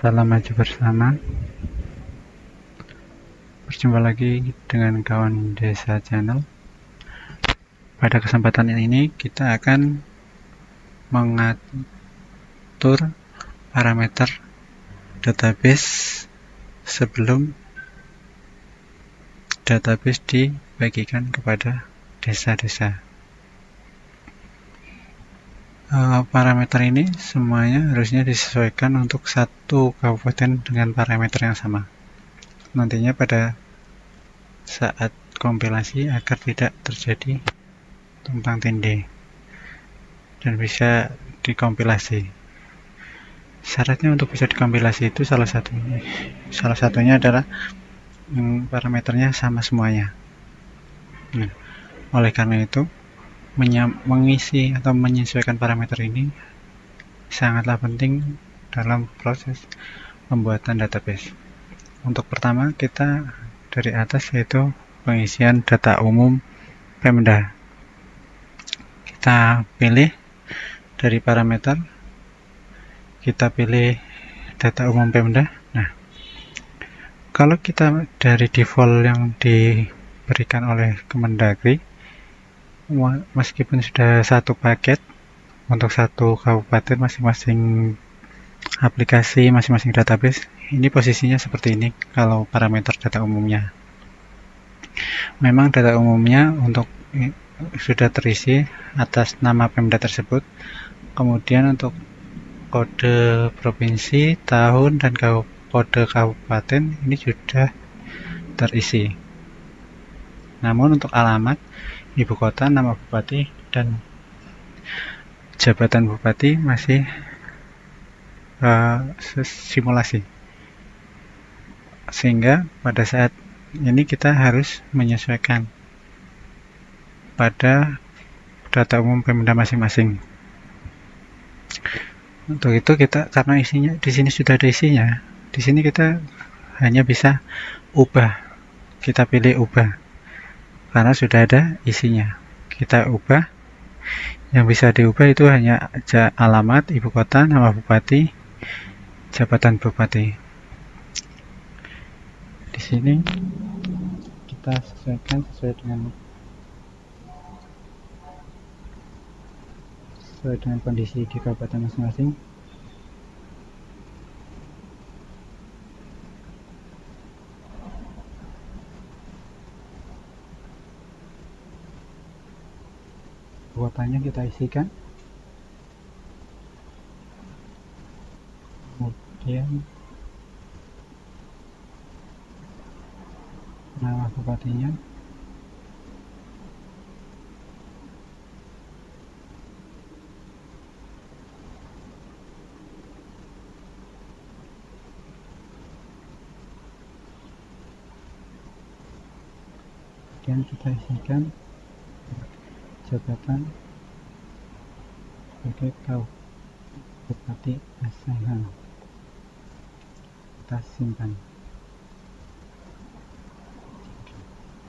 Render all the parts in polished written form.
Salam maju bersama. Berjumpa lagi dengan kawan desa channel. Pada kesempatan ini kita akan mengatur parameter database sebelum database dibagikan kepada desa-desa. Parameter ini semuanya harusnya disesuaikan untuk satu kabupaten dengan parameter yang sama. Nantinya pada saat kompilasi agar tidak terjadi tumpang tindih dan bisa dikompilasi. Syaratnya untuk bisa dikompilasi itu salah satunya adalah parameternya sama semuanya. Nah, oleh karena itu mengisi atau menyesuaikan parameter ini sangatlah penting dalam proses pembuatan database. Untuk pertama kita dari atas yaitu pengisian data umum Pemda. Kita pilih dari parameter, kita pilih data umum Pemda. Nah, kalau kita dari default yang diberikan oleh Kemendagri, meskipun sudah satu paket untuk satu kabupaten, masing-masing aplikasi, masing-masing database, ini posisinya seperti ini kalau parameter data umumnya. Memang data umumnya untuk sudah terisi atas nama Pemda tersebut, kemudian untuk kode provinsi, tahun, dan kode kabupaten ini sudah terisi. Namun untuk alamat, ibu kota, nama bupati, dan jabatan bupati masih simulasi. Sehingga pada saat ini kita harus menyesuaikan pada data umum Pemda masing-masing. Untuk itu kita, karena isinya di sini sudah ada isinya, di sini kita hanya bisa ubah. Kita pilih ubah karena sudah ada isinya. Kita ubah. Yang bisa diubah itu hanya alamat, ibu kota, nama bupati, jabatan bupati. Di sini kita sesuaikan sesuai dengan kondisi di kabupaten masing-masing. Kuotanya kita isikan, kemudian nama bupatinya, kemudian kita isikan jabatan sebagai Bupati Asahan. Kita simpan.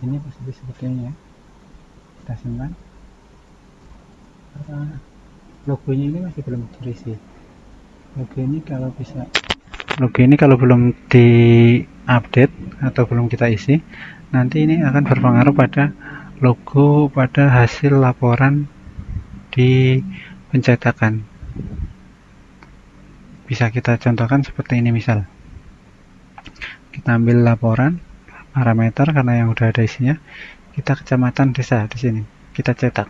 Ini posisi seperti ini ya. Kita simpan. Logonya ini masih belum terisi. Logo ini kalau belum diupdate atau belum kita isi, nanti ini akan berpengaruh pada logo pada hasil laporan di pencetakan. Bisa kita contohkan seperti ini, misal kita ambil laporan parameter karena yang udah ada isinya, kita kecamatan desa di sini, kita cetak.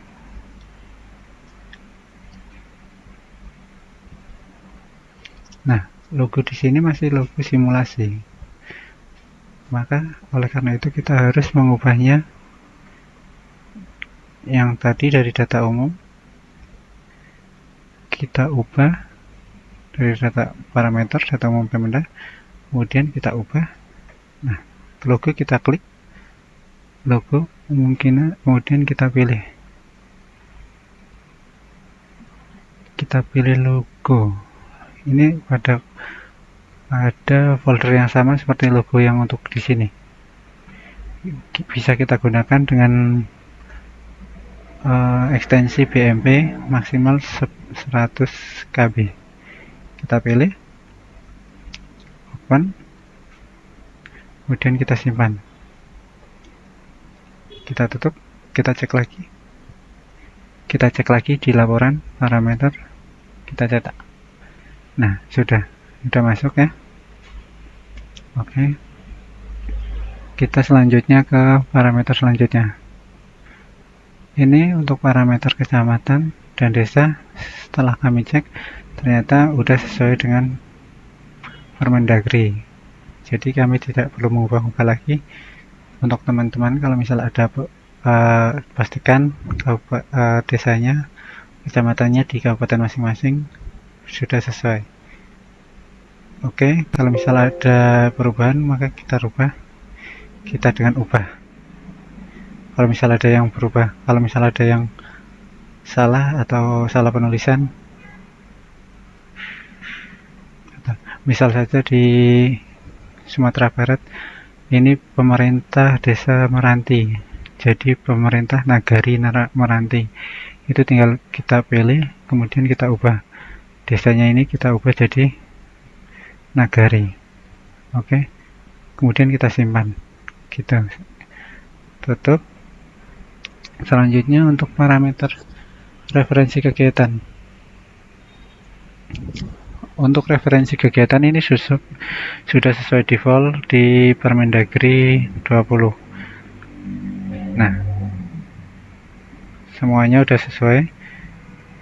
Nah, logo di sini masih logo simulasi. Maka oleh karena itu kita harus mengubahnya yang tadi dari data umum, kita ubah dari data parameter data umum Pemda, kemudian kita ubah. Nah, logo kita klik logo, kemudian kita pilih logo. Ini pada folder yang sama seperti logo yang untuk di sini. Bisa kita gunakan dengan ekstensi BMP maksimal 100 KB. Kita pilih, open, kemudian kita simpan, kita tutup, kita cek lagi di laporan parameter, kita cetak. Nah, sudah masuk ya. Oke, kita selanjutnya ke parameter selanjutnya. Ini untuk parameter kecamatan dan desa. Setelah kami cek, ternyata udah sesuai dengan Permendagri. Jadi kami tidak perlu mengubah-ubah lagi. Untuk teman-teman, kalau misal ada pastikan desanya, kecamatannya di kabupaten masing-masing sudah sesuai. Oke, kalau misal ada perubahan, maka kita rubah, kita dengan ubah. Kalau misal ada yang berubah, kalau misal ada yang salah atau salah penulisan, misal saja di Sumatera Barat ini pemerintah desa Meranti, jadi pemerintah Nagari Meranti, itu tinggal kita pilih, kemudian kita ubah desanya, ini kita ubah jadi Nagari. Oke, kemudian kita simpan, gitu, tutup. Selanjutnya untuk parameter referensi kegiatan. Untuk referensi kegiatan ini sudah sesuai default di Permendagri 20. Nah, semuanya sudah sesuai.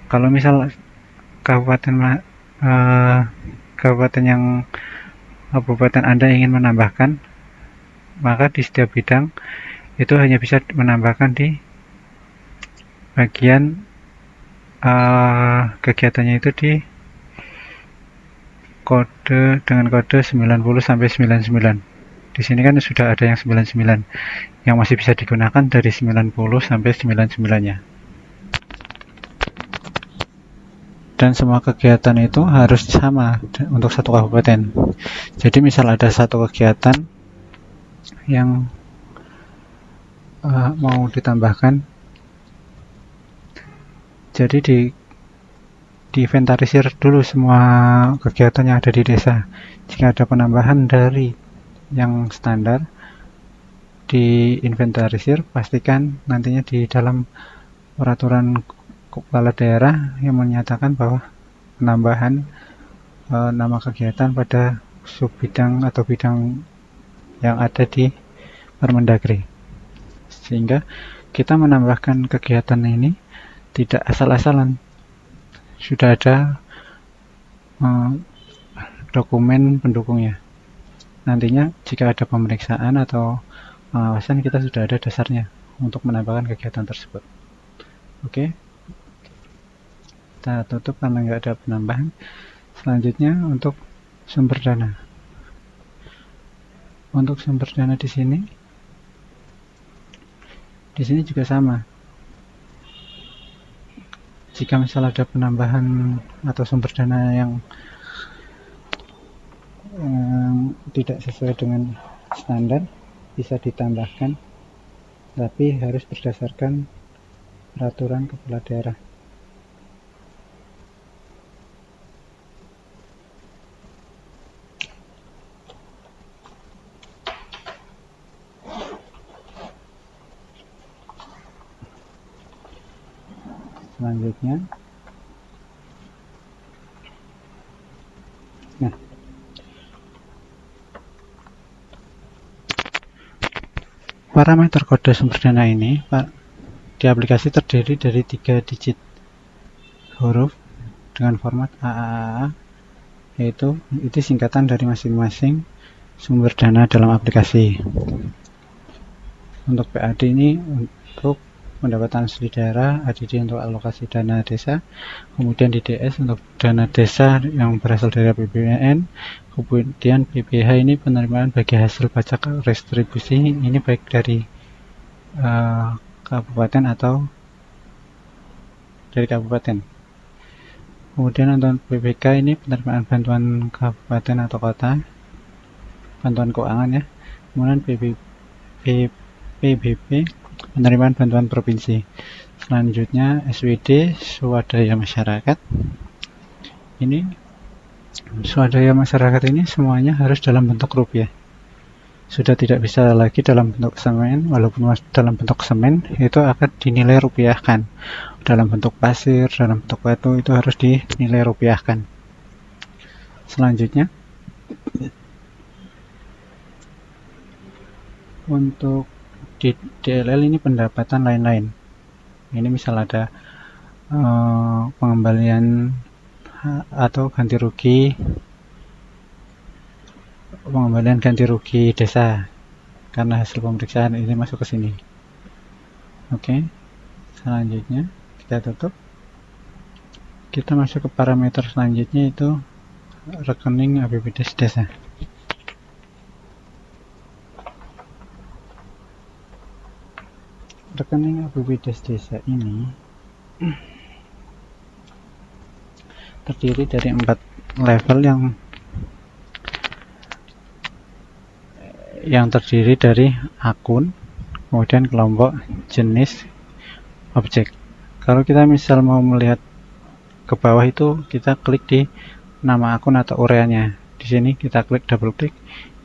Kalau misal kabupaten Anda ingin menambahkan, maka di setiap bidang itu hanya bisa menambahkan di bagian kegiatannya itu di dengan kode 90 sampai 99. Di sini kan sudah ada yang 99 yang masih bisa digunakan dari 90 sampai 99-nya. Dan semua kegiatan itu harus sama untuk satu kabupaten. Jadi misal ada satu kegiatan yang mau ditambahkan, jadi diinventarisir dulu semua kegiatan yang ada di desa. Jika ada penambahan dari yang standar, diinventarisir, pastikan nantinya di dalam peraturan kepala daerah yang menyatakan bahwa penambahan nama kegiatan pada subbidang atau bidang yang ada di Permendagri, sehingga kita menambahkan kegiatan ini tidak asal-asalan, sudah ada dokumen pendukungnya. Nantinya jika ada pemeriksaan atau pengawasan, kita sudah ada dasarnya untuk menambahkan kegiatan tersebut. Oke, kita tutup karena nggak ada penambahan. Selanjutnya untuk sumber dana. Untuk sumber dana di sini juga sama. Jika misal ada penambahan atau sumber dana yang tidak sesuai dengan standar, bisa ditambahkan, tapi harus berdasarkan peraturan kepala daerah. Selanjutnya, nah, parameter kode sumber dana ini di aplikasi terdiri dari 3 digit huruf dengan format AAA, yaitu itu singkatan dari masing-masing sumber dana dalam aplikasi. Untuk PAD ini untuk pendapatan asli daerah, ADD untuk alokasi dana desa, kemudian DDS untuk dana desa yang berasal dari APBN, kemudian PPH ini penerimaan bagi hasil pajak restribusi, ini baik dari kabupaten atau dari kabupaten. Kemudian untuk PBK ini penerimaan bantuan kabupaten atau kota, bantuan keuangan ya. Kemudian PBB penerimaan bantuan provinsi. Selanjutnya SWD swadaya masyarakat, ini Swadaya masyarakat ini semuanya harus dalam bentuk rupiah. Sudah tidak bisa lagi dalam bentuk semen, walaupun dalam bentuk semen itu akan dinilai rupiahkan. Dalam bentuk pasir, dalam bentuk batu itu harus dinilai rupiahkan. Selanjutnya, untuk di DLL ini pendapatan lain-lain. Ini misal ada pengembalian atau ganti rugi, pengembalian ganti rugi desa karena hasil pemeriksaan ini masuk ke sini. Oke, selanjutnya kita tutup. Kita masuk ke parameter selanjutnya, itu rekening APBDes desa. Rekening APBDes desa ini terdiri dari 4 level yang terdiri dari akun, kemudian kelompok, jenis, objek. Kalau kita misal mau melihat ke bawah itu, kita klik di nama akun atau ureanya. Di sini kita klik, double klik,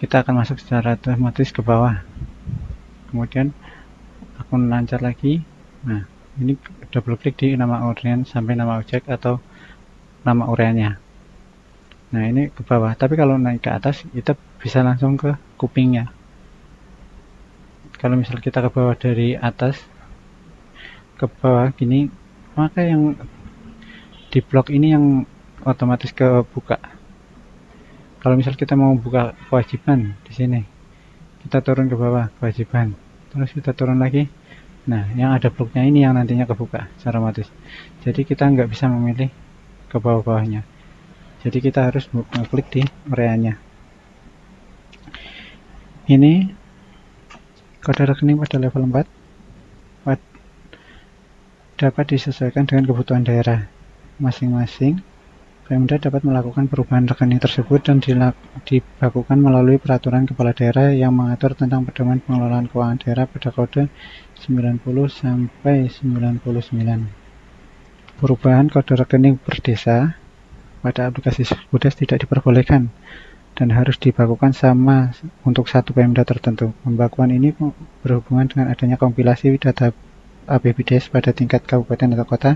kita akan masuk secara otomatis ke bawah. Kemudian akun lancar lagi. Nah, ini double klik di nama urean sampai nama objek atau nama ureanya. Nah, ini ke bawah. Tapi kalau naik ke atas, kita bisa langsung ke kupingnya. Kalau misal kita ke bawah dari atas ke bawah gini, maka yang di blok ini yang otomatis kebuka. Kalau misal kita mau buka kewajiban, di sini kita turun ke bawah kewajiban, terus kita turun lagi. Nah, yang ada bloknya ini yang nantinya kebuka secara otomatis. Jadi kita nggak bisa memilih ke bawah-bawahnya. Jadi kita harus mengklik di ureanya. Ini kode rekening pada level 4 dapat disesuaikan dengan kebutuhan daerah masing-masing. Pemda dapat melakukan perubahan rekening tersebut dan dilakukan melalui peraturan kepala daerah yang mengatur tentang pedoman pengelolaan keuangan daerah pada kode 90 sampai 99. Perubahan kode rekening per desa pada aplikasi Sisbuddes tidak diperbolehkan dan harus dibakukan sama untuk satu Pemda tertentu. Pembakuan ini berhubungan dengan adanya kompilasi data APBDes pada tingkat kabupaten atau kota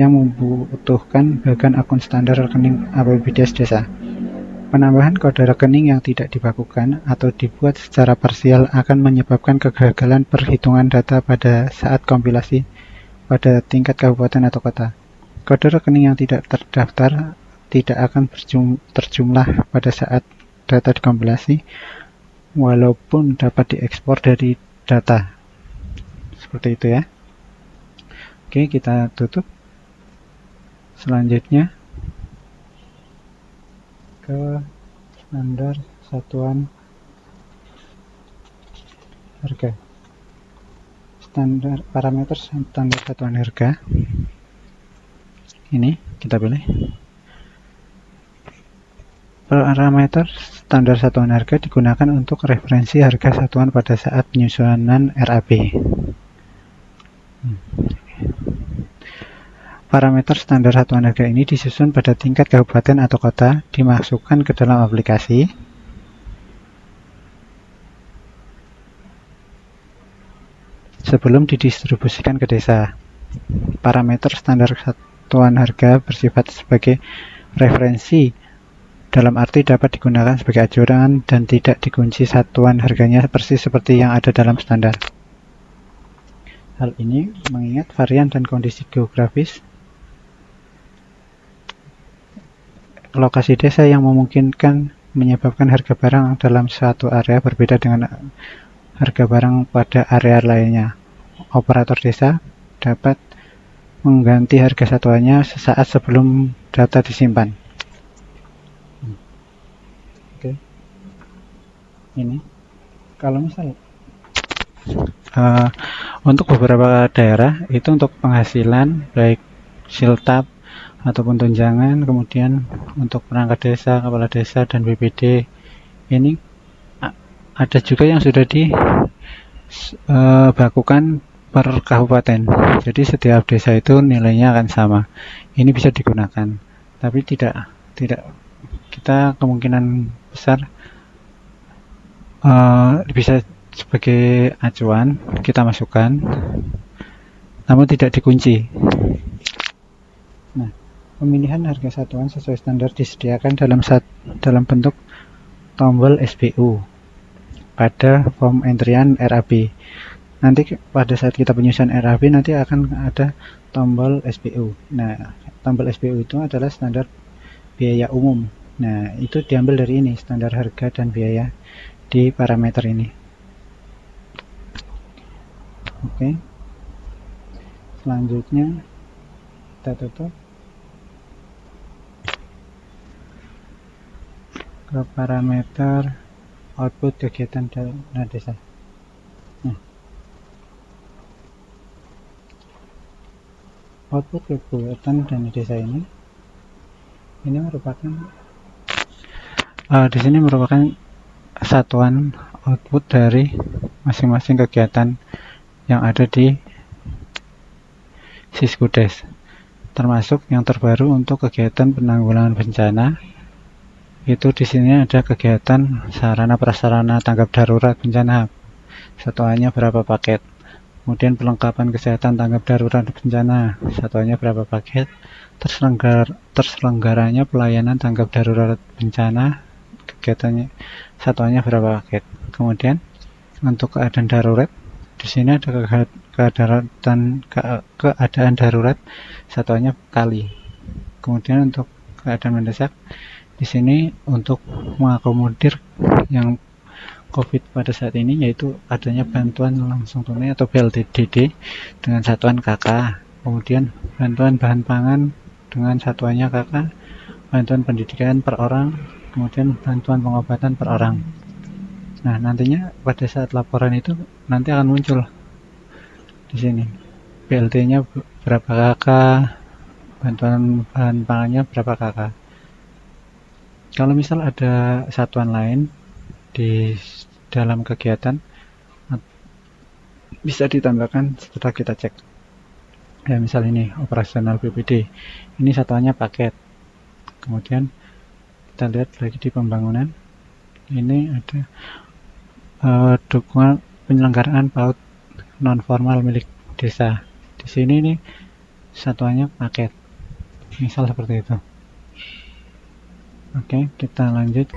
yang membutuhkan bagian akun standar rekening APBDes desa. Penambahan kode rekening yang tidak dibakukan atau dibuat secara parsial akan menyebabkan kegagalan perhitungan data pada saat kompilasi pada tingkat kabupaten atau kota. Kode rekening yang tidak terdaftar tidak akan terjumlah pada saat data dikompilasi, walaupun dapat diekspor dari data. Seperti itu ya. Oke, kita tutup. Selanjutnya ke standar satuan harga. Standar parameter standar satuan harga. Ini kita pilih. Parameter standar satuan harga digunakan untuk referensi harga satuan pada saat penyusunan RAB. Parameter standar satuan harga ini disusun pada tingkat kabupaten atau kota, dimasukkan ke dalam aplikasi. Sebelum didistribusikan ke desa. Parameter standar satuan harga bersifat sebagai referensi, dalam arti dapat digunakan sebagai acuan dan tidak dikunci satuan harganya persis seperti yang ada dalam standar. Hal ini mengingat varian dan kondisi geografis lokasi desa yang memungkinkan menyebabkan harga barang dalam suatu area berbeda dengan harga barang pada area lainnya. Operator desa dapat mengganti harga satuannya sesaat sebelum data disimpan. Oke. Ini kalau misal untuk beberapa daerah itu untuk penghasilan baik siltap ataupun tunjangan, kemudian untuk perangkat desa, kepala desa, dan BPD ini ada juga yang sudah dibakukan per kabupaten. Jadi setiap desa itu nilainya akan sama. Ini bisa digunakan, tapi tidak kita kemungkinan besar bisa sebagai acuan kita masukkan, namun tidak dikunci. Nah, pemilihan harga satuan sesuai standar disediakan dalam bentuk tombol SBU pada form entrian RAB. Nanti pada saat kita penyusunan RAB nanti akan ada tombol SBU. Nah, tombol SBU itu adalah standar biaya umum. Nah, itu diambil dari ini, standar harga dan biaya di parameter ini. Oke. Selanjutnya kita tutup ke parameter output kegiatan dana desa. Nah, output kegiatan dana desa ini merupakan di sini merupakan satuan output dari masing-masing kegiatan yang ada di Siskudes, termasuk yang terbaru untuk kegiatan penanggulangan bencana. Itu di sini ada kegiatan sarana prasarana tanggap darurat bencana, satuannya berapa paket. Kemudian perlengkapan kesehatan tanggap darurat bencana, satuannya berapa paket. Terselenggaranya pelayanan tanggap darurat bencana, kegiatannya satuannya berapa paket. Kemudian untuk keadaan darurat, di sini ada keadaan darurat, satuannya kali. Kemudian untuk keadaan mendesak, di sini untuk mengakomodir yang COVID pada saat ini, yaitu adanya bantuan langsung tunai atau BLTDD dengan satuan KK, kemudian bantuan bahan pangan dengan satuannya KK, bantuan pendidikan per orang, kemudian bantuan pengobatan per orang. Nah, nantinya pada saat laporan itu nanti akan muncul di sini BLT-nya berapa KK, bantuan bahan pangannya berapa KK. Kalau misal ada satuan lain di dalam kegiatan, bisa ditambahkan setelah kita cek. Ya, misal ini operasional BPD, ini satuannya paket. Kemudian kita lihat lagi di pembangunan, ini ada dukungan penyelenggaraan PAUD non formal milik desa. Di sini nih satuannya paket, misal seperti itu. Oke, kita lanjut.